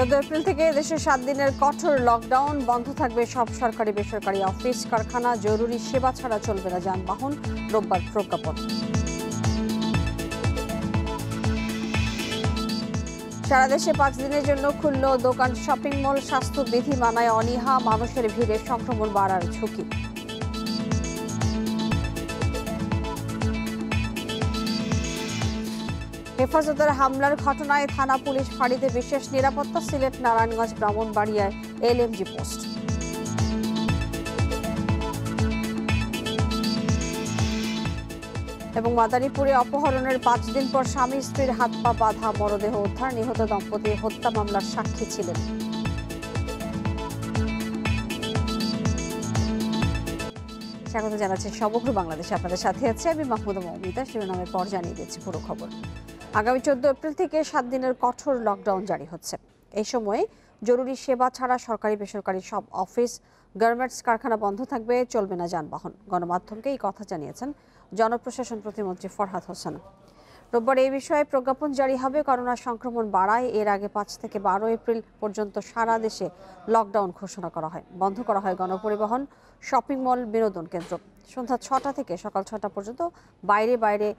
April থেকে দেশে 7 দিনের কঠোর লকডাউন। বন্ধ থাকবে সব সরকারি বেসরকারি অফিস, কারখানা। জরুরি সেবা ছাড়া চলবে না যানবাহন। রোববার প্রজ্ঞাপন। সারা দেশে 5 দিনের জন্য খুলল দোকান, শপিং মল। স্বাস্থ্য বিধি মানায় অনীহা, মানুষের ভিড়ে সংক্রমণ বাড়ার ঝুঁকি। হেফাজতের হামলার ঘটনায় থানা পুলিশ ফাঁড়িতে বিশেষ নিরাপত্তা। সিলেট, নারায়ণগঞ্জ, ব্রাহ্মণবাড়িয়ায় এলএমজি পোস্ট। এবং মাদারীপুরে অপহরণের 5 দিন পর স্বামী স্ত্রীর হাত পা বাঁধা, মরদেহ উদ্ধার। নিহত দম্পতি হত্যা মামলার সাক্ষী ছিলেন। স্বাগত জানাচ্ছি সমগ্র বাংলাদেশে, আপনাদের সাথে আছে আমি মাহমুদা মৌমিতা। শিরোনামের পর জানিয়ে দিচ্ছি পুরো খবর। আগামী 14 এপ্রিল থেকে 7 দিনের কঠোর লকডাউন জারি হচ্ছে। এই সময়ে জরুরি সেবা ছাড়া সরকারি বেসরকারি সব অফিস, গার্মেন্টস, কারখানা বন্ধ থাকবে, চলবে না যানবাহন। গণমাধ্যমকে এই কথা জানিয়েছেন জনপ্রশাসন প্রতিমন্ত্রী ফরহাদ হোসেন। রোববার এই বিষয়ে প্রজ্ঞাপন জারি হবে। করোনা সংক্রমণ বাড়ায় এর আগে 5 থেকে 12 এপ্রিল পর্যন্ত সারা দেশে লকডাউন ঘোষণা করা হয়। বন্ধ করা হয় গণপরিবহন, শপিং মল, বিনোদন কেন্দ্র। সন্ধ্যা 6টা থেকে সকাল 6টা পর্যন্ত বাইরে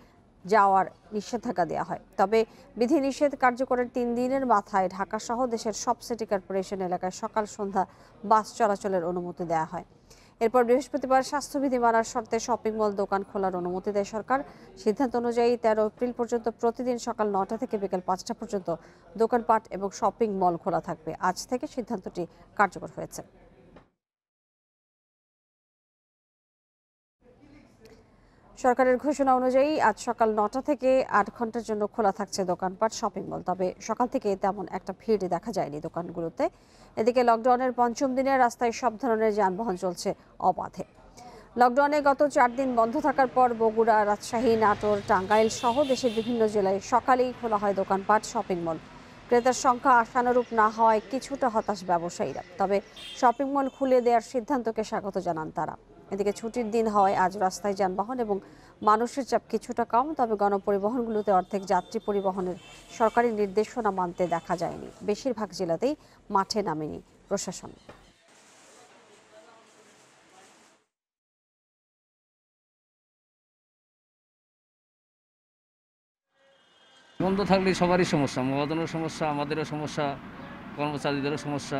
যাওয়ার নিষেধাজ্ঞা দেওয়া হয়। তবে বিধিনিষেধ কার্যকরের 3 দিনের মাথায় ঢাকা সহ দেশের সব সিটি কর্পোরেশন এলাকায় সকাল সন্ধ্যা বাস চলাচলের অনুমতি দেওয়া হয়। এরপর বৃহস্পতিবার স্বাস্থ্যবিধি মানার শর্তে শপিং মল, দোকান খোলার অনুমতি দেয় সরকার। সিদ্ধান্ত অনুযায়ী 13 এপ্রিল পর্যন্ত প্রতিদিন সকাল 9টা থেকে বিকেল 5টা পর্যন্ত দোকানপাট এবং শপিং মল খোলা থাকবে। আজ থেকে সিদ্ধান্তটি কার্যকর হয়েছে। সরকারের ঘোষণা অনুযায়ী আজ সকাল 9টা থেকে 8 ঘন্টার জন্য খোলা থাকছে দোকানপাট, শপিং মল। তবে সকাল থেকে তেমন একটা ভিড় দেখা যায়নি দোকানগুলোতে। এদিকে লকডাউনের 5ম দিনে রাস্তায় সব ধরনের যানবাহন চলছে অবাধে। লকডাউনে গত 4 দিন বন্ধ থাকার পর বগুড়া, রাজশাহী, নাটোর, টাঙ্গাইল সহ দেশের বিভিন্ন জেলায় সকালেই খোলা হয় দোকানপাট, শপিং মল। ক্রেতার সংখ্যা আশানুরূপ না হওয়ায় কিছুটা হতাশ ব্যবসায়ীরা। তবে শপিং মল খুলে দেওয়ার সিদ্ধান্তকে স্বাগত জানান তারা। এদিকে ছুটির দিন হওয়ায় আজ রাস্তায় যানবাহন এবং মানুষের চাপ কিছুটা কম। তবে গণপরিবহনগুলোতে অর্ধেক যাত্রী পরিবহনের সরকারি নির্দেশনা মানতে দেখা যায়নি। বেশিরভাগ জেলাতেই মাঠে নামেনি প্রশাসন। বন্ধ থাকলে সবারই সমস্যা, মহাজনের সমস্যা, আমাদেরও সমস্যা, কর্মচারীদেরও সমস্যা,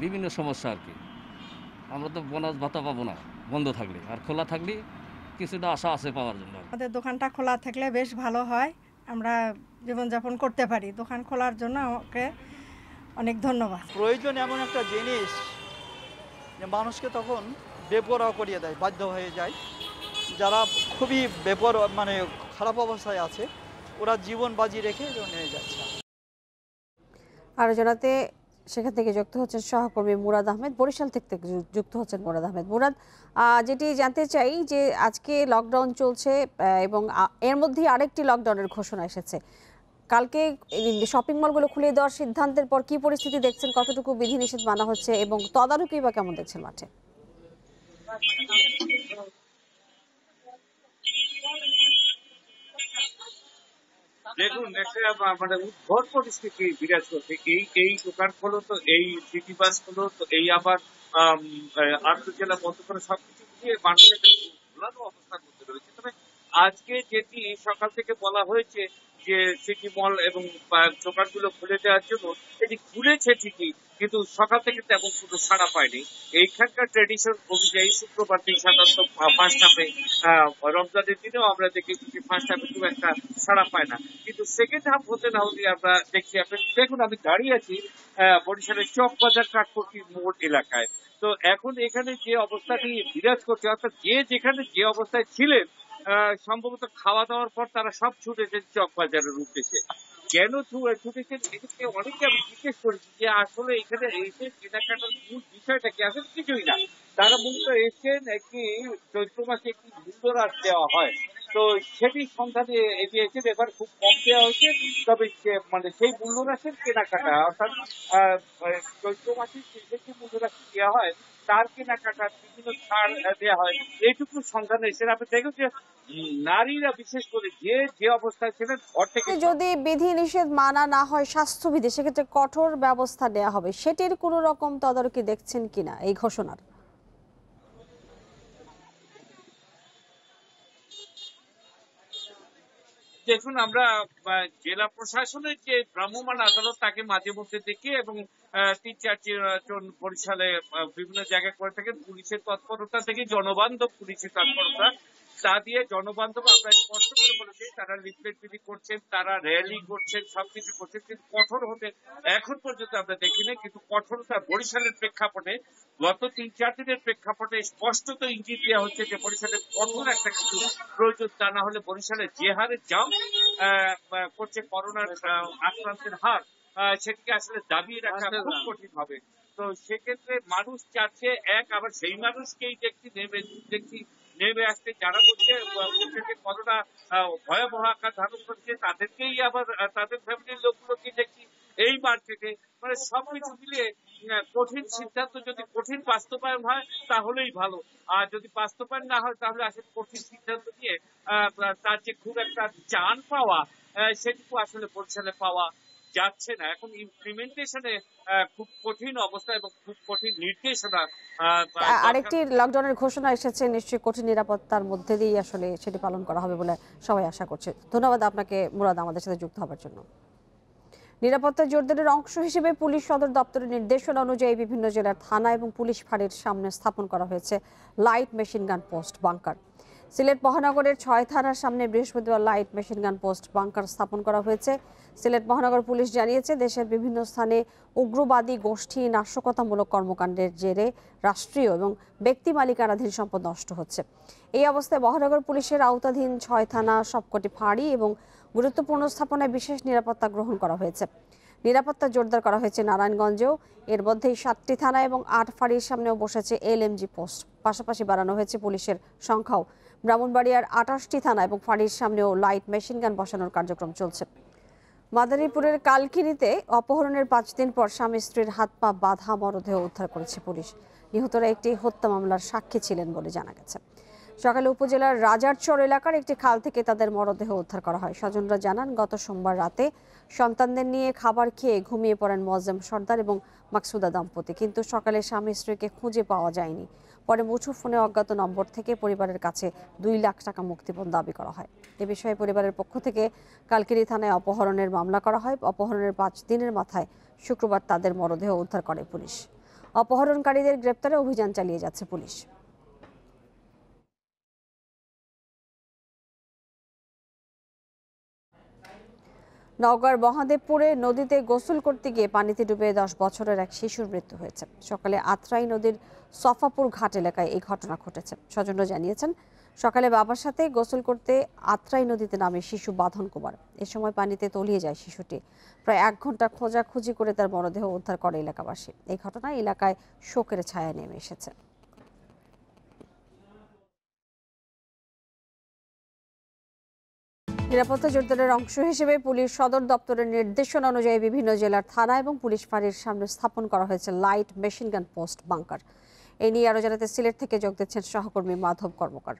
বিভিন্ন সমস্যা আর কি। আমরা তো বোনাস ভাতা পাবো না বন্ধ থাকলে, আর খোলা থাকলে কিছুটা আশা আছে পাওয়ার জন্য। আমাদের দোকানটা খোলা থাকলে বেশ ভালো হয়, আমরা জীবনযাপন করতে পারি। দোকান খোলার জন্য আমাকে অনেক ধন্যবাদ। প্রয়োজন এমন একটা জিনিস যে মানুষকে তখন বেপরোয়া করিয়ে দেয়, বাধ্য হয়ে যায়। যারা খুবই মানে খারাপ অবস্থায় আছে, ওরা জীবন বাজি রেখে নিয়ে যাচ্ছে। আরো জানাতে সেখান থেকে যুক্ত হচ্ছেন সহকর্মী মুরাদ আহমেদ, বরিশাল থেকে যুক্ত হচ্ছেন মুরাদ আহমেদ। মুরাদ, যেটি জানতে চাই যে আজকে লকডাউন চলছে এবং এর মধ্যে আরেকটি লকডাউনের ঘোষণা এসেছে। কালকে শপিং মলগুলো খুলে দেওয়ার সিদ্ধান্তের পর কি পরিস্থিতি দেখছেন, কতটুকু বিধিনিষেধ মানা হচ্ছে এবং তদারকি বা কেমন দেখছেন মাঠে? দেখুন, একটা মানে উদ্ভট পরিস্থিতি বিরাজ করছে। এই দোকানগুলো তো, এই সিটি বাস গুলো তো, এই আবার আন্তঃজেলা বন্ধ করে সবকিছু দিয়ে মানুষের ভোলানো অবস্থার মধ্যে রয়েছে। তবে আজকে যেটি সকাল থেকে বলা হয়েছে যে সিটি মল এবং দোকানগুলো খুলে দেওয়ার জন্য, এটি খুলেছে ঠিকই, কিন্তু সকাল থেকে তেমন কোনো সাড়া পায়নি। এইখানকার ট্রেডিশন অনুযায়ী শুক্রবার দিন সাধারণত ফার্স্ট হাফে, রমজানের দিনেও আমরা দেখেছি যে ফার্স্ট হাফে খুব একটা সাড়া পায় না, কিন্তু সেকেন্ড হাফ হতে না হতে আমরা দেখছি। আপনি দেখুন, আমি দাঁড়িয়ে আছি বরিশালের চকবাজার কাঠপট্টি মোড় এলাকায়। তো এখন এখানে যে অবস্থাটি বিরাজ করছে, অর্থাৎ যে যেখানে যে অবস্থায় ছিলেন, সম্ভবত খাওয়া দাওয়ার পর তারা সব ছুটেছেন চকবাজারের উদ্দেশ্যে। কেন ছুটেছেন এদিকে অনেকে আমি জিজ্ঞেস করেছি যে আসলে এখানে এসে কেনাকাটার মূল বিষয়টা কি। আসলে কিছুই না, তারা মূলত এসছেন একটি চৈত্র মাসে একটি মূল্যহ্রাস দেওয়া হয়, তো সেটি সন্ধানে এগিয়েছেন। এবার খুব কম দেওয়া হয়েছে, তবে মানে সেই মূল্যহ্রাসের কেনাকাটা, অর্থাৎ চৈত্র মাসের শেষে যে মূল্যহ্রাস দেওয়া হয় তার কেনাকাটার বিভিন্ন ছাড় দেওয়া হয়, এইটুকু সন্ধানে এসেছেন। আপনি দেখুন যে নারীরা বিশেষ করে যে যে অবস্থায় ছিলেন ঘর থেকে যদি বিধি নিষেধ মানা না হয় স্বাস্থ্যবিধি, সেক্ষেত্রে কঠোর ব্যবস্থা নেওয়া হবে, সেটির কোনো রকম তদারকি দেখছেন কিনা এই ঘোষণার? দেখুন, আমরা জেলা প্রশাসনের যে ভ্রাম্যমাণ আদালত তাকে মাঝে মধ্যে দেখি এবং ৩-৪ জন বরিশালে বিভিন্ন জায়গায় করে থাকেন। পুলিশের তৎপরতা থেকে জনবান্ধব পুলিশের তৎপরতা তা দিয়ে জনবান্ধব আমরা স্পষ্ট করে বলেছি তারা লিফলেট বিলি করছেন, তারা র্যালি করছেন, সবকিছু করছেন, কিন্তু কঠোর হতে এখন পর্যন্ত আমরা দেখিনি। কিন্তু কঠোরতা বরিশালের প্রেক্ষাপটে গত ৩-৪ দিনের প্রেক্ষাপটে স্পষ্টত ইঙ্গিত দেওয়া হচ্ছে যে বরিশালের কঠোর একটা কিছু প্রয়োজন, তা না হলে বরিশালে যে হারে জাম করছে করোনার আক্রান্তের হার, সেটিকে আসলে দাবিয়ে রাখা খুব কঠিন হবে। তো সেক্ষেত্রে মানুষ চাচ্ছে আবার সেই মানুষকেই দেখছি নেমে আসতে, যারা বলছে করোনা ভয়াবহ আকার ধারণ করছে তাদেরকেই আবার তাদের ফ্যামিলির লোকগুলোকে দেখছি এই মার্কেটে। মানে সবকিছু মিলিয়ে কঠিন সিদ্ধান্ত যদি কঠিন বাস্তবায়ন হয় তাহলেই ভালো, আর যদি বাস্তবায়ন না হয় তাহলে আসলে কঠিন সিদ্ধান্ত নিয়ে তার যে খুব একটা চান পাওয়া সেটুকু আসলে বরিশালে পাওয়া যাচ্ছে না। এখন ইমপ্লিমেন্টেশনে খুব কঠিন অবস্থা এবং খুব কঠিন নির্দেশনা। আরেকটি লকডাউনের ঘোষণা এসেছে, নিশ্চয়ই কঠিন নিরাপত্তার মধ্যে দিয়েই আসলে সেটি পালন করা হবে বলে সবাই আশা করছে। ধন্যবাদ আপনাকে মুরাদ আমাদের সাথে যুক্ত হওয়ার জন্য। নিরাপত্তা জোরদারের অংশ হিসেবে পুলিশ সদর দপ্তরের নির্দেশনা অনুযায়ী বিভিন্ন জেলার থানা এবং পুলিশ ফাঁড়ির সামনে স্থাপন করা হয়েছে light machine gun post bunker. Sylhet মহানগরের ৬ থানার সামনে বৃহস্পতিবার light machine gun post bunker স্থাপন করা হয়েছে। সিলেট মহানগর পুলিশ জানিয়েছে, দেশের বিভিন্ন স্থানে উগ্রবাদী গোষ্ঠী নাশকতামূলক কর্মকাণ্ডের জেরে রাষ্ট্রীয় এবং ব্যক্তি মালিকানাধীন সম্পদ নষ্ট হচ্ছে। এই অবস্থায় মহানগর পুলিশের আওতাধীন ৬ থানা, সবকটি ফাঁড়ি এবং গুরুত্বপূর্ণ স্থাপনায় বিশেষ নিরাপত্তা গ্রহণ করা হয়েছে। নিরাপত্তা জোরদার করা হয়েছে নারায়ণগঞ্জেও। এর মধ্যেই ৭টি থানা এবং ৮ ফাঁড়ির সামনেও বসেছে LMG পোস্ট। পাশাপাশি বাড়ানো হয়েছে পুলিশের সংখ্যাও। ব্রাহ্মণবাড়িয়ার ২৮টি থানা এবং ফাঁড়ির সামনেও লাইট মেশিন গান বসানোর কার্যক্রম চলছে। মাদারীপুরের কালকিনিতে অপহরণের ৫ দিন পর স্বামী স্ত্রীর হাত পা বাঁধা মরদেহ উদ্ধার করেছে পুলিশ। নিহতরা একটি হত্যা মামলার সাক্ষী ছিলেন বলে জানা গেছে। সকালে উপজেলার রাজারচর এলাকার একটি খাল থেকে তাদের মরদেহ উদ্ধার করা হয়। স্বজনরা জানান, গত সোমবার রাতে সন্তানদের নিয়ে খাবার খেয়ে ঘুমিয়ে পড়েন মোয়াজ্জেম সর্দার এবং মাকসুদা দম্পতি, কিন্তু সকালে স্বামী স্ত্রীকে খুঁজে পাওয়া যায়নি। পরে মুঠোফোনে অজ্ঞাত নম্বর থেকে পরিবারের কাছে ২ লাখ টাকা মুক্তিপণ দাবি করা হয়। এ বিষয়ে পরিবারের পক্ষ থেকে কালকিনি থানায় অপহরণের মামলা করা হয়। অপহরণের ৫ দিনের মাথায় শুক্রবার তাদের মরদেহ উদ্ধার করে পুলিশ। অপহরণকারীদের গ্রেপ্তারে অভিযান চালিয়ে যাচ্ছে পুলিশ। নওগাঁর মহাদেবপুরে নদীতে গোসল করতে গিয়ে পানিতে ডুবে ১০ বছরের এক শিশুর মৃত্যু হয়েছে। সকালে আত্রাই নদীর সফাপুর ঘাট এলাকায় এই ঘটনা ঘটেছে। স্বজনরা জানিয়েছেন, সকালে বাবার সাথে গোসল করতে আত্রাই নদীতে নামে শিশু বাঁধন কুমার। এ সময় পানিতে তলিয়ে যায় শিশুটি। প্রায় ১ ঘন্টা খোঁজাখুঁজি করে তার মরদেহ উদ্ধার করে এলাকাবাসী। এই ঘটনায় এলাকায় শোকের ছায়া নেমে এসেছে। নিরাপত্তা জোরদারের অংশ হিসেবে পুলিশ সদর দপ্তরের নির্দেশনা অনুযায়ী বিভিন্ন জেলার থানা এবং পুলিশ ফাঁড়ির সামনে স্থাপন করা হয়েছে light machine gun post bunker. এই নিয়ে আরো জানাতে সিলেট থেকে যোগ দিচ্ছেন সহকর্মী মাধব কর্মকার।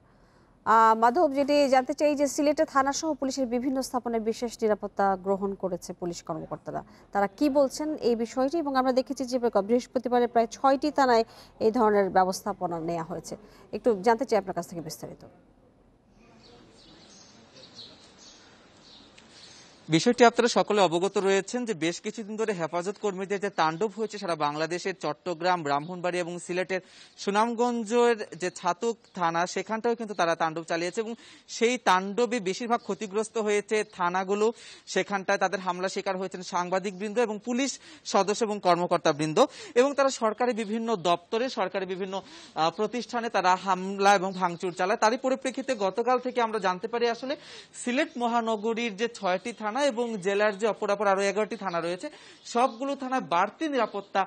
মাধব, যেটি জানতে চাই যে সিলেটে থানা সহ পুলিশের বিভিন্ন স্থাপনায় বিশেষ নিরাপত্তা গ্রহণ করেছে পুলিশ কর্মকর্তারা, তারা কি বলছেন এই বিষয়টি? এবং আমরা দেখেছি যে বৃহস্পতিবারে প্রায় ৬টি থানায় এই ধরনের ব্যবস্থাপনা নেওয়া হয়েছে। একটু জানতে চাই আপনার কাছ থেকে বিস্তারিত। বিষয়টি আপনারা সকলে অবগত রয়েছেন যে বেশ কিছুদিন ধরে হেফাজত কর্মীদের যে তাণ্ডব হয়েছে সারা বাংলাদেশের চট্টগ্রাম, ব্রাহ্মণবাড়ি এবং সিলেটের সুনামগঞ্জের যে ছাতক থানা, সেখানটাও কিন্তু তারা তাণ্ডব চালিয়েছে এবং সেই তাণ্ডবে বেশিরভাগ ক্ষতিগ্রস্ত হয়েছে থানাগুলো। সেখানটায় তাদের হামলা শিকার হয়েছেন সাংবাদিকবৃন্দ এবং পুলিশ সদস্য এবং কর্মকর্তাবৃন্দ, এবং তারা সরকারি বিভিন্ন দপ্তরে, সরকারি বিভিন্ন প্রতিষ্ঠানে তারা হামলা এবং ভাঙচুর চালায়। তারই পরিপ্রেক্ষিতে গতকাল থেকে আমরা জানতে পারি আসলে সিলেট মহানগরীর যে ৬টি থানা থানা এবং জেলার যে অপরাপর আরো 11টি থানা রয়েছে সবগুলো থানায় বাড়তি নিরাপত্তা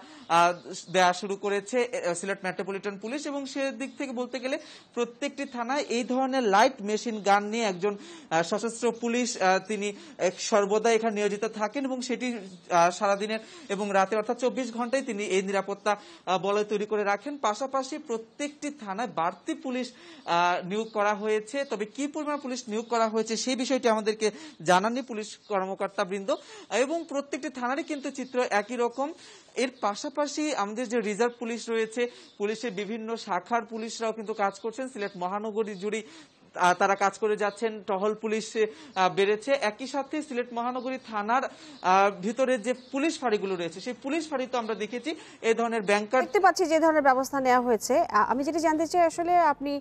দেওয়া শুরু করেছে সিলেট মেট্রোপলিটন পুলিশ। এবং সেদিক থেকে বলতে গেলে প্রত্যেকটি থানায় এই ধরনের লাইট মেশিন গান নিয়ে একজন সশস্ত্র পুলিশ তিনি সর্বদা এখানে নিয়োজিত থাকেন এবং সেটি সারাদিনের এবং রাতে অর্থাৎ 24 ঘন্টায় তিনি এই নিরাপত্তা বলয় তৈরি করে রাখেন। পাশাপাশি প্রত্যেকটি থানায় বাড়তি পুলিশ নিয়োগ করা হয়েছে। তবে কি পরিমাণ পুলিশ নিয়োগ করা হয়েছে সেই বিষয়টি আমাদেরকে জানাননি পুলিশ কর্মকর্তা বৃন্দ। এবং প্রত্যেকটি থানারই কিন্তু চিত্র একই রকম। এর পাশাপাশি আমাদের যে রিজার্ভ পুলিশ রয়েছে, পুলিশের বিভিন্ন শাখার পুলিশরাও কিন্তু কাজ করছেন। সিলেট মহানগরী জুড়ে তারা কাজ করে যাচ্ছেন, টহল পুলিশ বেড়েছে। একই সাথে সিলেট মহানগরী থানার ভিতরে যে পুলিশ ফাঁড়িগুলো রয়েছে সেই পুলিশ ফাঁড়িতে আমরা দেখেছি এই ধরনের ব্যাংকার দেখতে পাচ্ছি যে ধরনের ব্যবস্থা নেওয়া হয়েছে। আমি যেটা জানতে চাই আসলে আপনি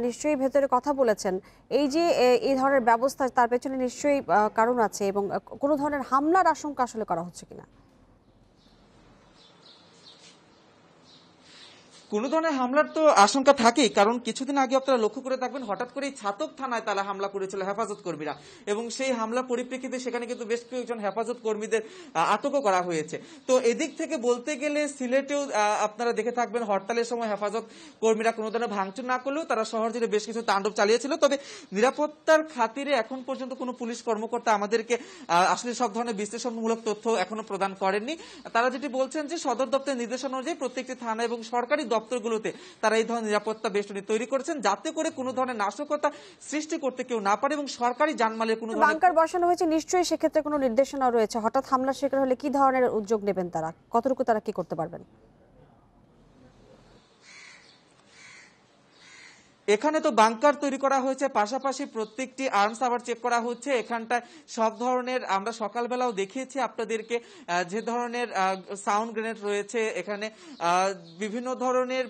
নিশ্চয়ই ভেতরে কথা বলেছেন, এই যে এই ধরনের ব্যবস্থা তার পেছনে নিশ্চয়ই কারণ আছে এবং কোনো ধরনের হামলার আশঙ্কা আসলে করা হচ্ছে কিনা? কোনো ধরনের হামলার তো আশঙ্কা থাকেই, কারণ কিছুদিন আগে আপনারা লক্ষ্য করে থাকবেন হঠাৎ করেই ছাতক থানায় তারা হামলা করেছিল হেফাজত কর্মীরা এবং সেই হামলা পরিপ্রেক্ষিতে সেখানে কিন্তু বেশ কয়েকজন হেফাজত কর্মীদের আটক করা হয়েছে। তো এদিক থেকে বলতে গেলে সিলেটেও আপনারা দেখে থাকবেন হরতালের সময় হেফাজত কর্মীরা কোনো ধরনের ভাঙচুর না করলেও তারা শহর জুড়ে বেশ কিছু তাণ্ডব চালিয়েছিল। তবে নিরাপত্তার খাতিরে এখন পর্যন্ত কোনো পুলিশ কর্মকর্তা আমাদেরকে আসলে সব ধরনের বিশ্লেষণমূলক তথ্য এখনো প্রদান করেননি। তারা যেটি বলছেন যে সদর দপ্তরের নির্দেশনা অনুযায়ী প্রত্যেকটি থানা এবং সরকারি দপ্তরগুলোতে তারা এই ধরনের নিরাপত্তা বেষ্টনী তৈরি করেছেন যাতে করে কোনো ধরনের নাশকতা সৃষ্টি করতে কেউ না পারে এবং সরকারি জানমালের কোনো বাংকার বসানো হয়েছে, নিশ্চয়ই সেক্ষেত্রে কোনো নির্দেশনা রয়েছে। হঠাৎ হামলার শিকার হলে কি ধরনের উদ্যোগ নেবেন তারা, কতটুকু তারা কি করতে পারবেন? এখানে তো বাংকার তৈরি করা হয়েছে, পাশাপাশি প্রত্যেকটি আর্মস আবার চেক করা হচ্ছে। এখানটায় সব ধরনের আমরা সকালবেলাও দেখিয়েছি আপনাদেরকে যে ধরনের সাউন্ড গ্রেনেড রয়েছে, এখানে বিভিন্ন ধরনের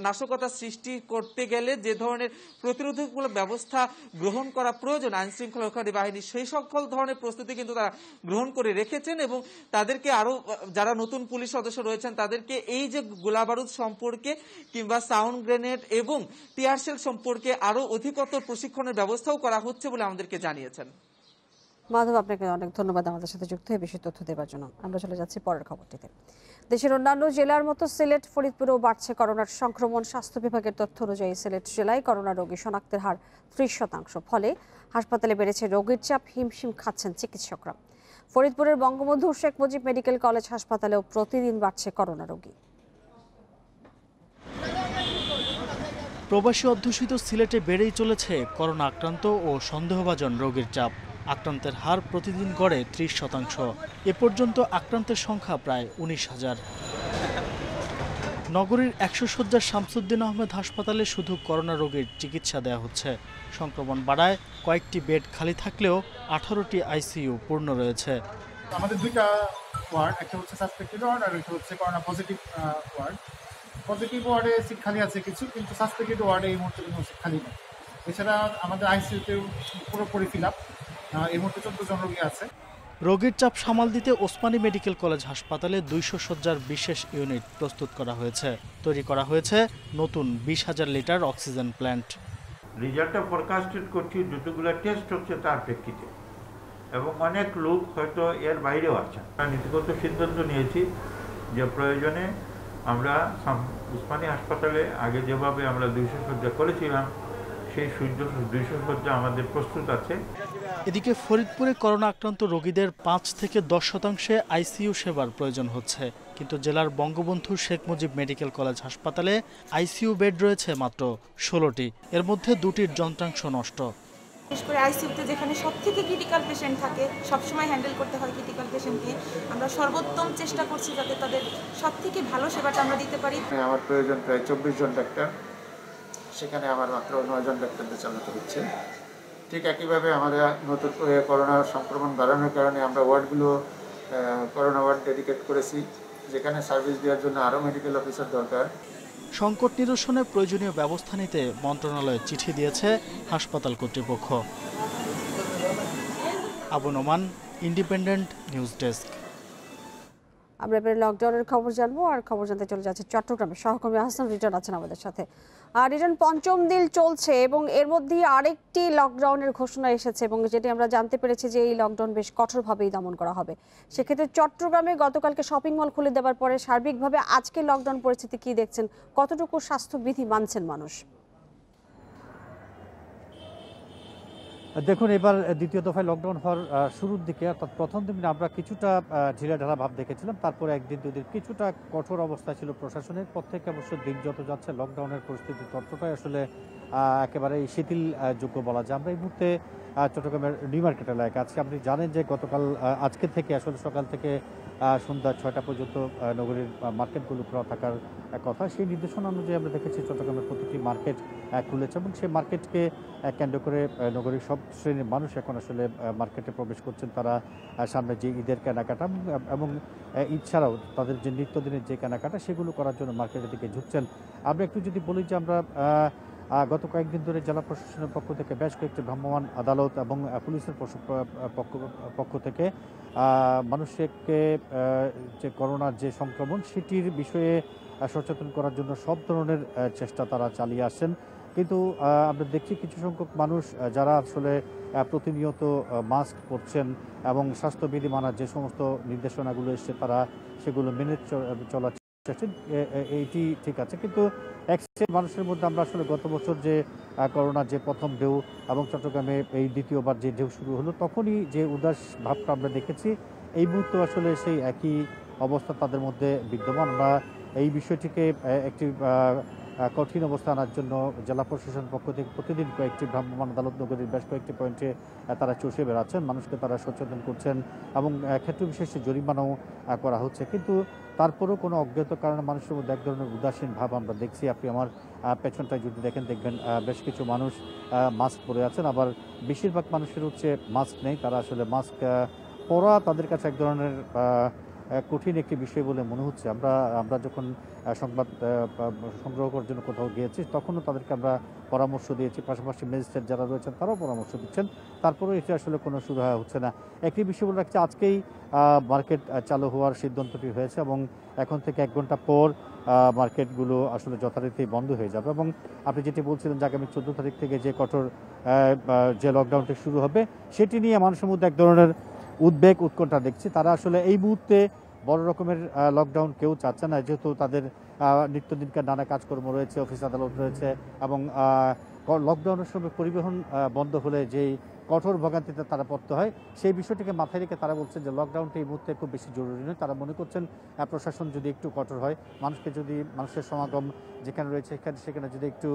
নাশকতা সৃষ্টি করতে গেলে যে ধরনের প্রতিরোধকমূলক ব্যবস্থা গ্রহণ করা প্রয়োজন আইন শৃঙ্খলা রক্ষাকারী বাহিনী সেই সকল ধরনের প্রস্তুতি কিন্তু তারা গ্রহণ করে রেখেছেন এবং তাদেরকে আরো যারা নতুন পুলিশ সদস্য রয়েছেন তাদেরকে এই যে গোলাবারুদ সম্পর্কে কিংবা সাউন্ড গ্রেনেড এবং টিয়ারশেল সম্পর্কে আরো অধিকতর প্রশিক্ষণের ব্যবস্থাও করা হচ্ছে বলে আমাদেরকে জানিয়েছেন। মাধব, আপনাকে অনেক ধন্যবাদ আমাদের সাথে যুক্ত হয়ে বেশি তথ্য দেওয়ার জন্য। আমরা চলে যাচ্ছি পরের খবরটিতে। দেশের অন্যান্য জেলার মতো সিলেট ফরিদপুরেও বাড়ছে করোনার সংক্রমণ। স্বাস্থ্য বিভাগের তথ্য অনুযায়ী সিলেট জেলায় করোনা রোগী শনাক্তের হার 30%। ফলে হাসপাতালে বেড়েছে রোগীর চাপ, হিমশিম খাচ্ছেন চিকিৎসকরা। ফরিদপুরের বঙ্গবন্ধু শেখ মুজিব মেডিকেল কলেজ হাসপাতালেও প্রতিদিন বাড়ছে করোনা রোগী। প্রবাসী অধ্যুষিত সিলেটে বেড়েই চলেছে করোনা আক্রান্ত ও সন্দেহভাজন রোগীর চাপ। আক্রান্তের হার প্রতিদিন গড়ে 30%। এ পর্যন্ত আক্রান্তের সংখ্যা প্রায় 19,000। নগরীর 100 শয্যার শামসুদ্দিন আহমেদ হাসপাতালে শুধু করোনা রোগীর চিকিৎসা দেওয়া হচ্ছে। সংক্রমণ বাড়ায় কয়েকটি বেড খালি থাকলেও 18টি আইসিইউ পূর্ণ রয়েছে। আমাদের দুইটা ওয়ার্ড, একটা হচ্ছে সাসপেক্টেড ওয়ার্ড আর একটা হচ্ছে করোনা পজিটিভ ওয়ার্ড। পজিটিভ ওয়ার্ডে সিট খালি আছে কিছু, কিন্তু সাসপেক্টেড ওয়ার্ডে এই মুহূর্তে কোনো সিট খালি নেই। এছাড়া আমাদের আইসিইউতে পুরোপুরি ফিল আপ, এই মুহূর্তে 14 জন রোগী আছে। রোগীর চাপ সামাল দিতে ওসমানী মেডিকেল কলেজ হাসপাতালে 200 শয্যার বিশেষ ইউনিট প্রস্তুত করা হয়েছে। তৈরি করা হয়েছে নতুন 20,000 লিটার অক্সিজেন প্ল্যান্ট। রেজাল্টটা ফরকাস্টেড করছি যতগুলো টেস্ট হচ্ছে তার প্রেক্ষিতে, এবং অনেক লোক হয়তো এর বাইরেও আছেন। নীতিগত সিদ্ধান্ত নিয়েছি যে প্রয়োজনে আমরা ওসমানী হাসপাতালে আগে যেভাবে আমরা 200 শয্যা করেছিলাম সেই 200 শয্যা আমাদের প্রস্তুত আছে। এদিকে ফরিদপুরে করোনা আক্রান্ত রোগীদের 5 থেকে 10% আইসিইউ সেবার প্রয়োজন হচ্ছে, কিন্তু জেলার বঙ্গবন্ধু শেখ মুজিব মেডিকেল কলেজ হাসপাতালে আইসিইউ বেড রয়েছে মাত্র 16টি। এর মধ্যে 2টির যন্ত্রাংশ নষ্ট। বিশেষ করে আইসিইউতে যেখানে সবথেকে ক্রিটিক্যাল পেশেন্ট থাকে, সবসময় হ্যান্ডেল করতে হয় ক্রিটিক্যাল পেশেন্টকে। আমরা সর্বোত্তম চেষ্টা করছি যাতে তাদের সবথেকে ভালো সেবাটা আমরা দিতে পারি। আমার প্রয়োজন প্রায় 24 জন ডাক্তার, সেখানে আমার মাত্র 9 জন ডাক্তারদের চালাতে হচ্ছে। ঠিক একইভাবে আমাদের নতুন করোনা সংক্রমণ বাড়ানোর কারণে আমরা ওয়ার্ডগুলো করোনা ওয়ার্ড ডেডিকেট করেছি, যেখানে সার্ভিস দেওয়ার জন্য আরও মেডিকেল অফিসার দরকার। সংকট নিরসনে প্রয়োজনীয় ব্যবস্থা নিতে মন্ত্রণালয়ে চিঠি দিয়েছে হাসপাতাল কর্তৃপক্ষ। Abu Noman, independent news desk. আমরা এবারে লকডাউনের খবর জানবো, আর খবর জানতে চলে যাচ্ছে চট্টগ্রামে। সহকর্মী হাসান রিটন আছেন আমাদের সাথে। আর রিটন, পঞ্চম দিন চলছে এবং এর মধ্যে আরেকটি লকডাউনের ঘোষণা এসেছে এবং যেটি আমরা জানতে পেরেছি যে এই লকডাউন বেশ কঠোরভাবেই দমন করা হবে। সেক্ষেত্রে চট্টগ্রামে গতকালকে শপিং মল খুলে দেওয়ার পরে সার্বিকভাবে আজকে লকডাউন পরিস্থিতি কি দেখছেন? কতটুকু স্বাস্থ্যবিধি মানছেন মানুষ? দেখুন, এবার দ্বিতীয় দফায় লকডাউন হওয়ার শুরুর দিকে অর্থাৎ প্রথম দিন আমরা কিছুটা ঢিলাঢালা ভাব দেখেছিলাম, তারপরে একদিন দুদিন কিছুটা কঠোর অবস্থা ছিল প্রশাসনের পর থেকে। অবশ্য দিন যত যাচ্ছে লকডাউনের পরিস্থিতি ততটাই আসলে একেবারে শিথিল যোগ্য বলা যায়। আমরা এই মুহূর্তে চট্টগ্রামের নিউ মার্কেট এলাকায় আজকে আপনি জানেন যে গতকাল আজকে থেকে আসলে সকাল থেকে সন্ধ্যা ৬টা পর্যন্ত নগরীর মার্কেটগুলো খোলা থাকার কথা। সেই নির্দেশনা অনুযায়ী আমরা দেখেছি চট্টগ্রামের প্রতিটি মার্কেট খুলেছে এবং সেই মার্কেটকে কেন্দ্র করে নগরীর সব শ্রেণীর মানুষ এখন আসলে মার্কেটে প্রবেশ করছেন। তারা সামনে যে ঈদের কেনাকাটা এবং ঈদ ছাড়াও তাদের যে নিত্যদিনের যে কেনাকাটা সেগুলো করার জন্য মার্কেটের দিকে ঝুঁকছেন। আমরা একটু যদি বলি যে আমরা গত কয়েকদিন ধরে জেলা প্রশাসনের পক্ষ থেকে বেশ কয়েকটি ভ্রাম্যমাণ আদালত এবং পুলিশের পক্ষ থেকে মানুষকে যে করোনার যে সংক্রমণ সেটির বিষয়ে সচেতন করার জন্য সব ধরনের চেষ্টা তারা চালিয়ে আসছেন। কিন্তু আমরা দেখছি কিছু সংখ্যক মানুষ যারা আসলে প্রতিনিয়ত মাস্ক পরছেন এবং স্বাস্থ্যবিধি মানার যে সমস্ত নির্দেশনাগুলো এসছে তারা সেগুলো মেনে চলার চেষ্টা, এইটি ঠিক আছে। কিন্তু এক মানুষের মধ্যে আমরা আসলে গত বছর যে করোনার যে প্রথম ঢেউ এবং চট্টগ্রামে এই দ্বিতীয়বার যে ঢেউ শুরু হলো তখনই যে উদাস ভাবটা আমরা দেখেছি, এই মুহূর্তে আসলে সেই একই অবস্থা তাদের মধ্যে বিদ্যমান। আমরা এই বিষয়টিকে একটি কঠিন অবস্থা আনার জন্য জেলা প্রশাসন পক্ষ থেকে প্রতিদিন কয়েকটি ভ্রাম্যমাণ আদালত নগরীর বেশ কয়েকটি পয়েন্টে তারা চষে বেড়াচ্ছেন, মানুষকে তারা সচেতন করছেন এবং ক্ষেত্র বিশেষে জরিমানাও করা হচ্ছে। কিন্তু তারপরেও কোনো অজ্ঞাত কারণে মানুষের মধ্যে এক ধরনের উদাসীন ভাব আমরা দেখছি। আপনি আমার পেছনটায় যদি দেখেন দেখবেন বেশ কিছু মানুষ মাস্ক পরে আছেন, আবার বেশিরভাগ মানুষের হচ্ছে মাস্ক নেই। তারা আসলে মাস্ক পরা তাদের কাছে এক ধরনের কঠিন একটি বিষয় বলে মনে হচ্ছে। আমরা যখন সংবাদ সংগ্রহ করার জন্য কোথাও গিয়েছি তখনও তাদেরকে আমরা পরামর্শ দিয়েছি, পাশাপাশি ম্যাজিস্ট্রেট যারা রয়েছেন তারাও পরামর্শ দিচ্ছেন, তারপরেও এটি আসলে কোনো সুরাহা হচ্ছে না। একটি বিষয় বলে রাখছি, আজকেই মার্কেট চালু হওয়ার সিদ্ধান্তটি হয়েছে এবং এখন থেকে 1 ঘন্টা পর মার্কেটগুলো আসলে যথারীতি বন্ধ হয়ে যাবে। এবং আপনি যেটি বলছিলেন যে আগামী 14 তারিখ থেকে যে কঠোর যে লকডাউনটি শুরু হবে সেটি নিয়ে মানুষের মধ্যে এক ধরনের উদ্বেগ উৎকণ্ঠা দেখছি। তারা আসলে এই মুহূর্তে বড় রকমের লকডাউন কেউ চাচ্ছে না, যেহেতু তাদের নিত্যদিনকার নানা কাজকর্ম রয়েছে, অফিস আদালত রয়েছে এবং লকডাউনের সময় পরিবহন বন্ধ হলে যেই কঠোর ভোগান্তিতে তারা পড়তে হয় সেই বিষয়টিকে মাথায় রেখে তারা বলছেন যে লকডাউনটি এই মুহূর্তে খুব বেশি জরুরি নয়। তারা মনে করছেন প্রশাসন যদি একটু কঠোর হয়, মানুষের সমাগম যেখানে রয়েছে সেখানে যদি একটু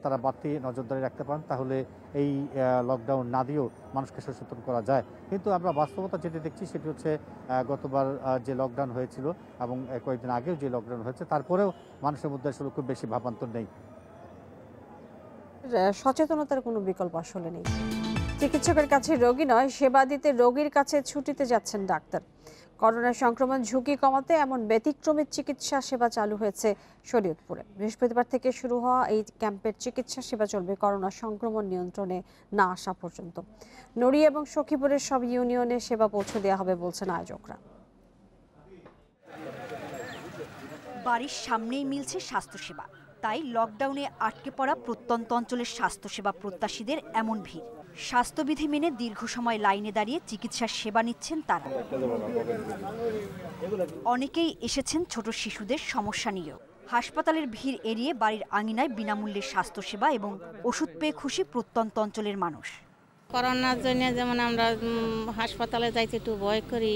তারা বাড়তি নজরদারি রাখতে পারেন তাহলে এই লকডাউন না দিয়েও মানুষকে সচেতন করা যায়। কিন্তু আমরা বাস্তবতা যেটি দেখছি সেটি হচ্ছে গতবার যে লকডাউন হয়েছিল এবং কয়েকদিন আগেও যে লকডাউন হয়েছে তারপরেও মানুষের মধ্যে আসলে খুব বেশি ভাবান্তর নেই। সচেতনতার কোনো বিকল্প আসলে নেই। চিকিৎসকের কাছে রোগী নয়, সেবা দিতে রোগীর কাছে ছুটিতে যাচ্ছেন ডাক্তার। করোনা সংক্রমণ ঝুঁকি কমাতে এমন ব্যতিক্রমী চিকিৎসা সেবা চালু হয়েছে শরীয়তপুরে। বৃহস্পতিবার থেকে শুরু হওয়া এই ক্যাম্পের চিকিৎসা সেবা চলবে করোনা সংক্রমণ নিয়ন্ত্রণে না আসা পর্যন্ত। নড়িয়া এবং সখীপুরের সব ইউনিয়নে সেবা পৌঁছে দেওয়া হবে বলছেন আয়োজকরা। বাড়ির সামনেই মিলছে স্বাস্থ্যসেবা, তাই লকডাউনে আটকে পড়া প্রত্যন্ত অঞ্চলের স্বাস্থ্যসেবা প্রত্যাশীদের এমন ভিড়। স্বাস্থ্যবিধি মেনে দীর্ঘ সময় লাইনে দাঁড়িয়ে চিকিৎসার সেবা নিচ্ছেন তারা। অনেকেই এসেছেন ছোট শিশুদের সমস্যা নিয়েও। হাসপাতালের ভিড় এড়িয়ে বাড়ির আঙিনায় বিনামূল্যে স্বাস্থ্যসেবা এবং ওষুধ পেয়ে খুশি প্রত্যন্ত অঞ্চলের মানুষ। করোনার জন্য যেমন আমরা হাসপাতালে যাইতে একটু ভয় করি,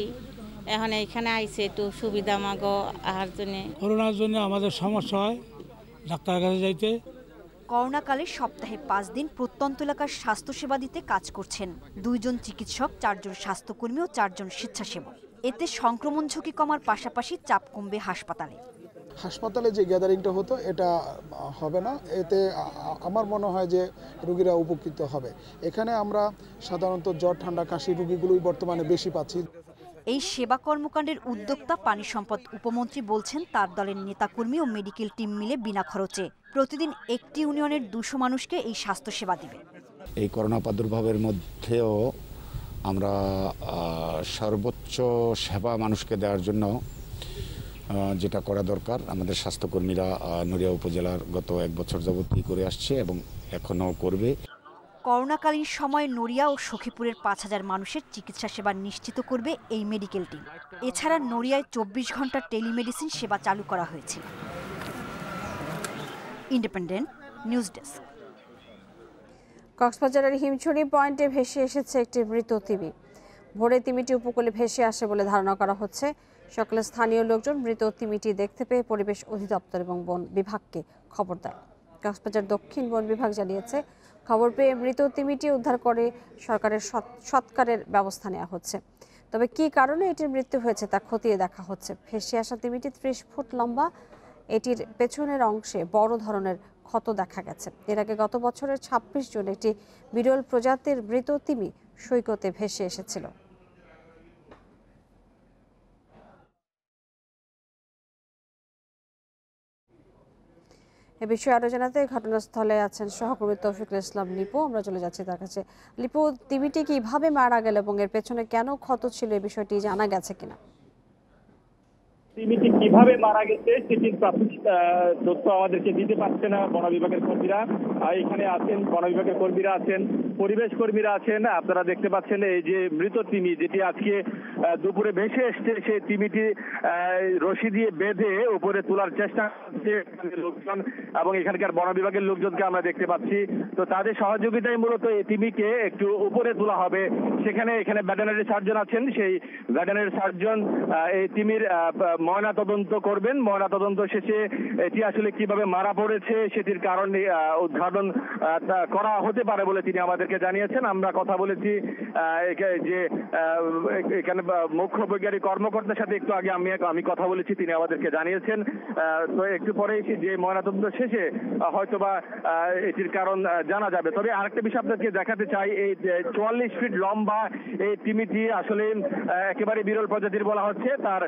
এখন এইখানে আইছে একটু সুবিধা মাগো আহার জন্য। করোনার জন্য আমাদের সমস্যা হয় ডাক্তারের কাছে যাইতে। করোনাকালে সপ্তাহে 5 দিন প্রত্যন্ত এলাকার স্বাস্থ্যসেবা দিতে কাজ করছেন 2 জন চিকিৎসক, 4 জন স্বাস্থ্যকর্মী ও 4 জন স্বেচ্ছাসেবক। এতে সংক্রমণ ঝুঁকি কমার পাশাপাশি চাপ কমবে হাসপাতালে। হাসপাতালে যে গ্যাদারিংটা হতো এটা হবে না, এতে আমার মনে হয় যে রোগীরা উপকৃত হবে। এখানে আমরা সাধারণত জ্বর ঠান্ডা কাশি রোগীগুলোই বর্তমানে বেশি পাচ্ছি। এই সেবা কর্মকাণ্ডের উদ্যোক্তা পানি সম্পদ উপমন্ত্রী বলছেন তার দলের নেতাকর্মী ও মেডিকেল টিম মিলে বিনা খরচে প্রতিদিন একটি ইউনিয়নের 200 মানুষকে এই স্বাস্থ্যসেবা দিবে। এই করোনা প্রাদুর্ভাবের মধ্যেও আমরা সর্বোচ্চ সেবা মানুষকে দেওয়ার জন্য যেটা করা দরকার। আমাদের স্বাস্থ্যকর্মীরা নড়িয়া উপজেলার গত 1 বছর যাবত করে আসছে এবং এখনও করবে। করোনাকালীন সময়ে নড়িয়া ও সখীপুরের ৫,০০০ মানুষের চিকিৎসা সেবা নিশ্চিত করবে এই মেডিকেল টিম। এছাড়া নড়িয়ায় ২৪ ঘন্টা টেলিমেডিসিন সেবা চালু করা হয়েছে। Independent news desk. কক্সবাজারের হিমছড়ি পয়েন্টে ভেসে এসেছে একটি মৃত তিমি। ভোরে তিমিটি উপকূলে ভেসে আসে বলে ধারণা করা হচ্ছে। সকালে স্থানীয় লোকজন মৃত তিমিটি দেখতে পেয়ে পরিবেশ অধিদপ্তর এবং বন বিভাগকে খবর দেয়। কক্সবাজার দক্ষিণ বন বিভাগ জানিয়েছে, খবর পেয়ে মৃত তিমিটি উদ্ধার করে সরকারের সৎকারের ব্যবস্থা নেওয়া হচ্ছে। তবে কী কারণে এটির মৃত্যু হয়েছে তা খতিয়ে দেখা হচ্ছে। ভেসে আসা তিমিটি 30 ফুট লম্বা। এটির পেছনের অংশে বড় ধরনের ক্ষত দেখা গেছে। এর আগে গত বছরের 26 জুন একটি বিরল প্রজাতির মৃত তিমি সৈকতে ভেসে এসেছিল। এ বিষয়ে আরো জানাতে ঘটনাস্থলে আছেন সহকর্মী তৌফিকুল ইসলাম লিপু। আমরা চলে যাচ্ছি তার কাছে। লিপু, তিমিটি কিভাবে মারা গেল এবং এর পেছনে কেন ক্ষত ছিল, এই বিষয়টি জানা গেছে কিনা? তিমিটি কিভাবে মারা গেছে সেটির প্রাথমিক তথ্য আমাদেরকে দিতে পারছে না বন বিভাগের কর্মীরা। এখানে আছেন বন বিভাগের কর্মীরা, আছেন পরিবেশ কর্মীরা আছেন। আপনারা দেখতে পাচ্ছেন এই যে মৃত তিমি, যেটি আজকে দুপুরে ভেসে এসছে, সেই তিমিটি রশি দিয়ে বেঁধে উপরে তোলার চেষ্টা করছে লোকজন এবং এখানকার বন বিভাগের লোকজনকে আমরা দেখতে পাচ্ছি। তো তাদের সহযোগিতায় মূলত এই তিমিকে একটু উপরে তোলা হবে। এখানে ভেটেরিনারি সার্জন আছেন, সেই ভেটেরিনারি সার্জন এই তিমির ময়না তদন্ত করবেন। ময়না তদন্ত শেষে এটি আসলে কিভাবে মারা পড়েছে সেটির কারণ উদ্ঘাটন করা হতে পারে বলে তিনি আমাদেরকে জানিয়েছেন। আমরা কথা বলেছি যে এখানে মুখ্য বৈজ্ঞানিক কর্মকর্তার সাথে একটু আগে আমি কথা বলেছি, তিনি আমাদেরকে জানিয়েছেন। তো একটু পরে যে ময়নাতদন্ত শেষে হয়তোবা এটির কারণ জানা যাবে। তবে আরেকটা বিষয় আপনাকে দেখাতে চাই, এই 44 ফিট লম্বা এই তিমিটি আসলে একেবারে বিরল প্রজাতির বলা হচ্ছে। তার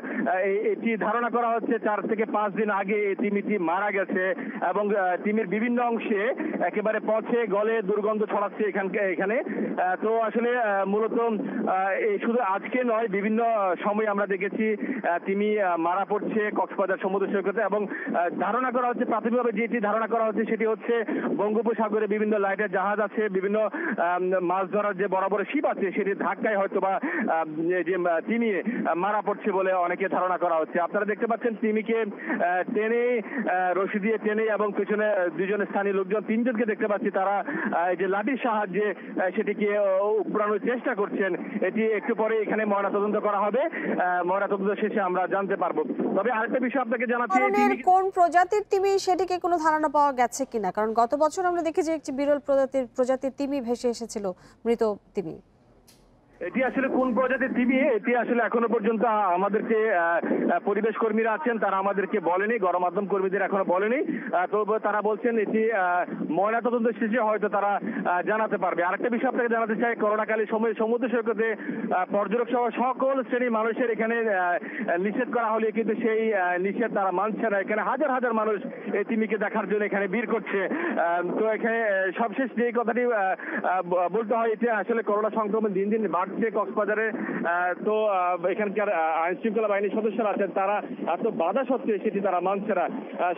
এটি ধারণা করা হচ্ছে 4 থেকে 5 দিন আগে এই তিমিটি মারা গেছে এবং তিমির বিভিন্ন অংশে একেবারে পচে গলে দুর্গন্ধ ছড়াচ্ছে এখানে। তো আসলে মূলত শুধু আজকে নয়, বিভিন্ন সময় আমরা দেখেছি তিমি মারা পড়ছে কক্সবাজার সমুদ্র সৈকতে এবং ধারণা করা হচ্ছে, প্রাথমিকভাবে যেটি ধারণা করা হচ্ছে সেটি হচ্ছে বঙ্গোপসাগরে বিভিন্ন লাইটের জাহাজ আছে, বিভিন্ন মাছ ধরার যে বড় বড় শিপ আছে সেটির ধাক্কায় হয়তোবা যে তিমি মারা পড়ছে বলে অনেকে ধারণা করা হচ্ছে। আপনারা দেখতে পাচ্ছেন তিমিকে টেনে, রশি দিয়ে টেনে এবং পেছনে দুজন স্থানীয় লোকজন, 3 জনকে দেখতে পাচ্ছি, তারা যে লাঠির সাহায্যে সেটিকে উপড়ানোর চেষ্টা করছেন। এটি একটু পরে এখানে ময়নাতদন্ত করা হবে। ময়নাতদন্ত শেষে আমরা জানতে পারবো। তবে আরেকটা বিষয় আপনাকে জানাচ্ছি, কোন প্রজাতির তিমি সেটিকে কোনো ধারণা পাওয়া গেছে কিনা? কারণ গত বছর আমরা দেখেছি একটি বিরল প্রজাতির তিমি ভেসে এসেছিল, মৃত তিমি। এটি আসলে কোন প্রজাতির তিমি এটি আসলে এখনো পর্যন্ত আমাদেরকে পরিবেশ কর্মীরা আছেন, তারা আমাদেরকে বলেনি, গণমাধ্যম কর্মীদের এখনো বলেনি। তবে তারা বলছেন এটি ময়নাতদন্ত শেষে হয়তো তারা জানাতে পারবে। আরেকটা বিষয় আপনাকে জানাতে চাই, করোনাকালীন সময়ে সমুদ্র সৈকতে পর্যটক সহ সকল শ্রেণীর মানুষের এখানে নিষেধ করা হলে কিন্তু সেই নিষেধ তারা মানছে না। এখানে হাজার হাজার মানুষ এই তিমিকে দেখার জন্য এখানে ভিড় করছে। তো এখানে সবশেষ যে কথাটি বলতে হয়, এটি আসলে করোনা সংক্রমণ দিন দিন কক্সবাজারে। তো এখানকার আইন শৃঙ্খলা বাহিনীর সদস্যরা আছেন, তারা এত বাধা সত্ত্বেও সেটি তারা মানছে না।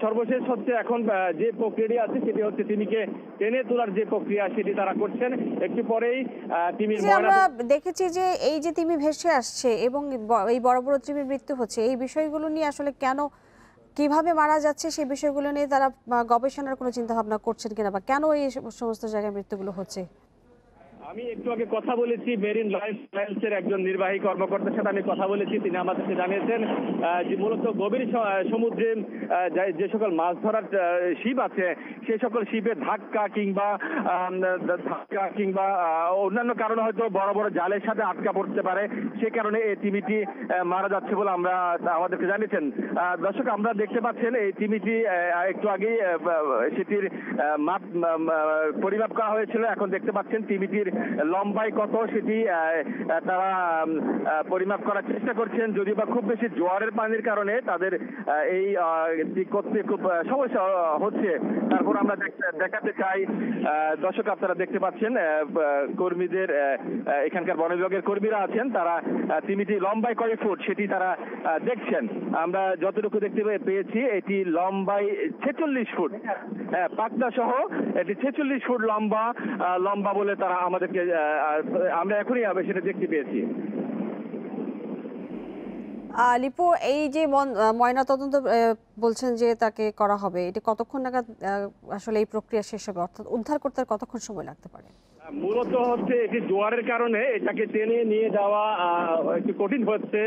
সর্বশেষ হচ্ছে এখন যে প্রক্রিয়াটি আছে সেটি হচ্ছে তিমিকে টেনে তোলার যে প্রক্রিয়া সেটি তারা করছেন। একটু পরেই তিমির আমরা দেখেছি যে এই যে তিমি ভেসে আসছে এবং এই বড় বড় তিমির মৃত্যু হচ্ছে, এই বিষয়গুলো নিয়ে আসলে কেন, কিভাবে মারা যাচ্ছে সেই বিষয়গুলো নিয়ে তারা গবেষণার কোনো চিন্তা ভাবনা করছেন কিনা, বা কেন এই সমস্ত জায়গায় মৃত্যুগুলো হচ্ছে? আমি একটু আগে কথা বলেছি মেরিন লাইন্সের একজন নির্বাহী কর্মকর্তার সাথে আমি কথা বলেছি। তিনি আমাদেরকে জানিয়েছেন যে মূলত গভীর সমুদ্রে যে সকল মাছ ধরার শিপ আছে সেই সকল শিপের ধাক্কা কিংবা অন্যান্য কারণে হয়তো বড় বড় জালের সাথে আটকা পড়তে পারে, সে কারণে এই তিমিটি মারা যাচ্ছে বলে আমাদেরকে জানিয়েছেন। দর্শক, আমরা দেখতে পাচ্ছেন এই তিমিটি একটু আগেই সেটির পরিমাপ করা হয়েছিল। এখন দেখতে পাচ্ছেন তিমিটির লম্বায় কত সেটি তারা পরিমাপ করার চেষ্টা করছেন। যদিও বা খুব বেশি জোয়ারের পানির কারণে তাদের এই করতে খুব সমস্যা হচ্ছে। তারপর আমরা দেখাতে চাই, দর্শক আপনারা দেখতে পাচ্ছেন কর্মীদের, এখানকার বন বিভাগের কর্মীরা আছেন, তারা তিমিটি লম্বায় কয় ফুট সেটি তারা দেখছেন। আমরা যতটুকু দেখতে পেয়েছি এটি লম্বায় 46 ফুট, পাকনা সহ এটি 46 ফুট লম্বা বলে তারা আমাদেরকে, আমরা এখনই সেটা দেখতে পেয়েছি। লিপু, এই যে ময়না তদন্ত বলছেন যে তাকে করা হবে, এটা কতক্ষণ নাগাদ আসলে এই প্রক্রিয়া শেষ হবে, অর্থাৎ উদ্ধার করতে কতক্ষণ সময় লাগতে পারে? মূলত হচ্ছে এটি জোয়ারের কারণে এটাকে টেনে নিয়ে যাওয়া একটু কঠিন হচ্ছে।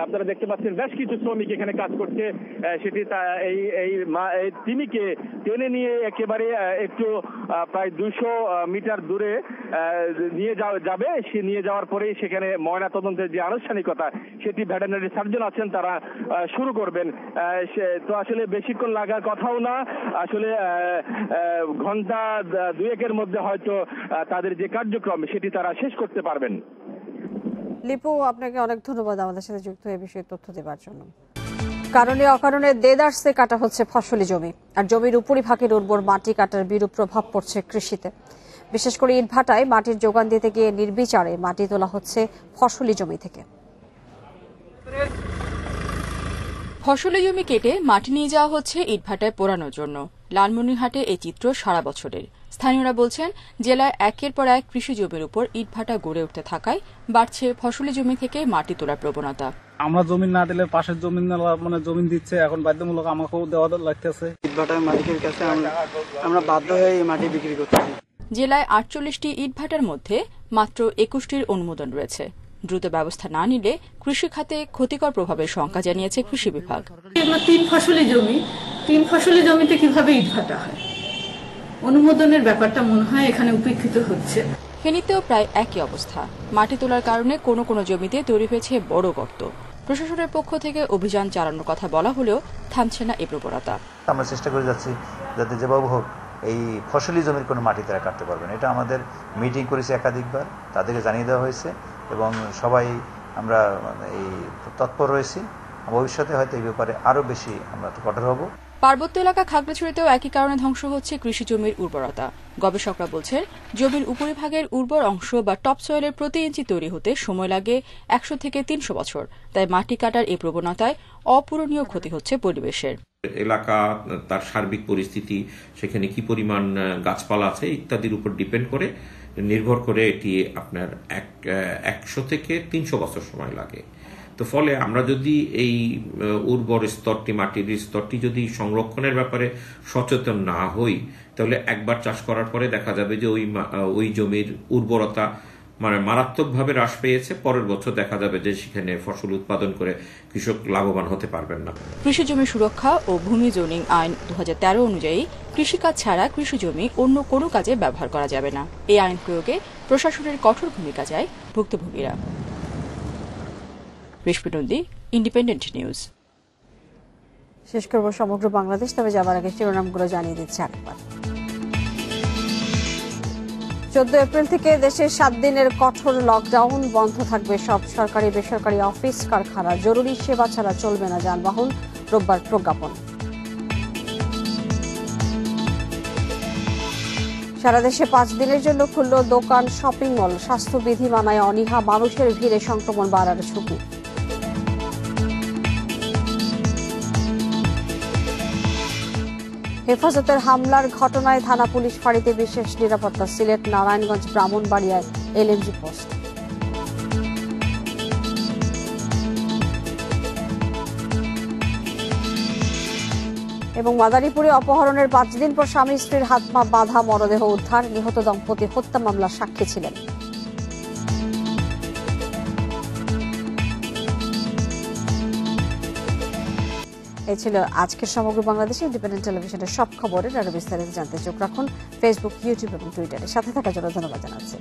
আপনারা দেখতে পাচ্ছেন বেশ কিছু শ্রমিক এখানে কাজ করছে। সেটি এই তিমিকে টেনে নিয়ে একেবারে একটু প্রায় 200 মিটার দূরে নিয়ে যাবে। সে নিয়ে যাওয়ার পরেই সেখানে ময়না তদন্তের যে আনুষ্ঠানিকতা সেটি ভেটেরিনারি সার্জন আছেন তারা শুরু করবেন। তো আসলে বেশিক্ষণ লাগার কথাও না, আসলে ঘন্টা 2-1-এর মধ্যে হয়তো তাদের যে কার্যক্রম সেটি তারা শেষ করতে পারবেন। লিপু, আপনাকে অনেক ধন্যবাদ আমাদের সাথে যুক্ত হয়ে বিষয়ে তথ্য দেওয়ার জন্য। কারণে অকারণে দেদারসে কাটা হচ্ছে ফসলি জমি, আর জমির উপরিভাগের উর্বর মাটি কাটার বিরূপ প্রভাব পড়ছে কৃষিতে। বিশেষ করে ইটভাটায় মাটির যোগান দিতে গিয়ে নির্বিচারে মাটি তোলা হচ্ছে ফসলি জমি থেকে। ফসলি জমি কেটে মাটি নিয়ে যাওয়া হচ্ছে ইটভাটায় পোড়ানোর জন্য। লালমনিরহাটে এই চিত্র সারা বছরের। স্থানীয়রা বলছেন, জেলায় একের পর এক কৃষি জমির উপর ইটভাটা গড়ে উঠতে থাকায় বাড়ছে ফসলি জমি থেকে মাটি তোলার প্রবণতা। আমরা জমি না দিলে পাশের জমি জমি দিচ্ছে, এখন বাধ্যমূলক আমাকেও দেওয়া লাগতেছে। ইটভাটার মালিকের কাছে আমরা বাধ্য হয়ে এই মাটি বিক্রি করতেছি। জেলায় 48টি ইটভাটার মধ্যে মাত্র 21টির অনুমোদন রয়েছে। দ্রুত ব্যবস্থা না নিলে কৃষি খাতে ক্ষতিকর প্রভাবের শঙ্কা জানিয়েছে কৃষি বিভাগ। 3 ফসলি জমিতে কিভাবে ইটভাটা হয়, অনুমোদনের ব্যাপারটা মনে হয় এখানে উপেক্ষিত হচ্ছে। ফেনীতেও প্রায় একই অবস্থা। মাটি তোলার কারণে কোনো কোনো জমিতে তৈরি হয়েছে বড় গর্ত। প্রশাসনের পক্ষ থেকে অভিযান চালানোর কথা বলা হলেও থামছে না এই প্রবণতা। আমরা চেষ্টা করে যাচ্ছি যাতে যেভাবে হোক এই ফসলি জমির কোনো মাটি তারা কাটতে পারবে না। এটা আমাদের মিটিং করেছে একাধিকবার, তাদেরকে জানিয়ে দেওয়া হয়েছে এবং সবাই আমরা এই তৎপর রয়েছি। ভবিষ্যতে হয়তো এই ব্যাপারে আরো বেশি আমরা কঠোর হব। পার্বত্য এলাকা খাগড়াছড়িতেও একই কারণে ধ্বংস হচ্ছে কৃষি জমির উর্বরতা। গবেষকরা বলছেন, জমির উপরিভাগের উর্বর অংশ বা টপ সয়েলের প্রতি ইঞ্চি তৈরি হতে সময় লাগে 100 থেকে 300 বছর। তাই মাটি কাটার এই প্রবণতায় অপূরণীয় ক্ষতি হচ্ছে পরিবেশের। এলাকা, তার সার্বিক পরিস্থিতি, সেখানে কি পরিমাণ গাছপালা আছে ইত্যাদির উপর ডিপেন্ড করে নির্ভর করে এটি আপনার 100 থেকে 300 বছর সময় লাগে। তো ফলে আমরা যদি এই উর্বর স্তরটি, মাটির স্তরটি যদি সংরক্ষণের ব্যাপারে সচেতন না হই, তাহলে একবার চাষ করার পরে দেখা যাবে যে ওই জমির উর্বরতা মারাত্মকভাবে হ্রাস পেয়েছে। পরের বছর দেখা যাবে যে সেখানে ফসল উৎপাদন করে কৃষক লাভবান হতে পারবেন না। কৃষি জমি সুরক্ষা ও ভূমি জোনিং আইন 2013 অনুযায়ী কৃষিকাজ ছাড়া কৃষি জমি অন্য কোনো কাজে ব্যবহার করা যাবে না। এই আইন প্রয়োগে প্রশাসনের কঠোর ভূমিকা চায় ভুক্তভোগীরা। রেশমি, ইন্ডিপেন্ডেন্ট নিউজ। শেষ করব সমগ্র বাংলাদেশ, তবে যাবার আগে শিরোনামগুলো জানিয়ে দিচ্ছে আরেকবার। 14 এপ্রিল থেকে দেশের 7 দিনের কঠোর লকডাউন, বন্ধ থাকবে সব সরকারি বেসরকারি অফিস কারখানা, জরুরি সেবা ছাড়া চলবে না যানবাহন, রোববার প্রজ্ঞাপন। সারা দেশে 5 দিনের জন্য খুলল দোকান, শপিং মল, স্বাস্থ্যবিধি মানায় অনীহা, মানুষের ভিড়ে সংক্রমণ বাড়ার ঝুঁকি। হেফাজতের হামলার ঘটনায় থানা পুলিশ ফাঁড়িতে বিশেষ নিরাপত্তা, সিলেট, নারায়ণগঞ্জ, ব্রাহ্মণবাড়িয়ায় এলএমজি পোস্ট। এবং মাদারীপুরে অপহরণের 5 দিন পর স্বামী স্ত্রীর হাত পা বাঁধা, মরদেহ উদ্ধার, নিহত দম্পতি হত্যা মামলার সাক্ষী ছিলেন। এই ছিল আজকের সমগ্র বাংলাদেশে ইন্ডিপেন্ডেন্ট টেলিভিশনের সব খবরের আরো বিস্তারিত জানতে চোখ রাখুন ফেসবুক, ইউটিউব এবং টুইটারে। সাথে থাকার জন্য ধন্যবাদ জানাচ্ছি।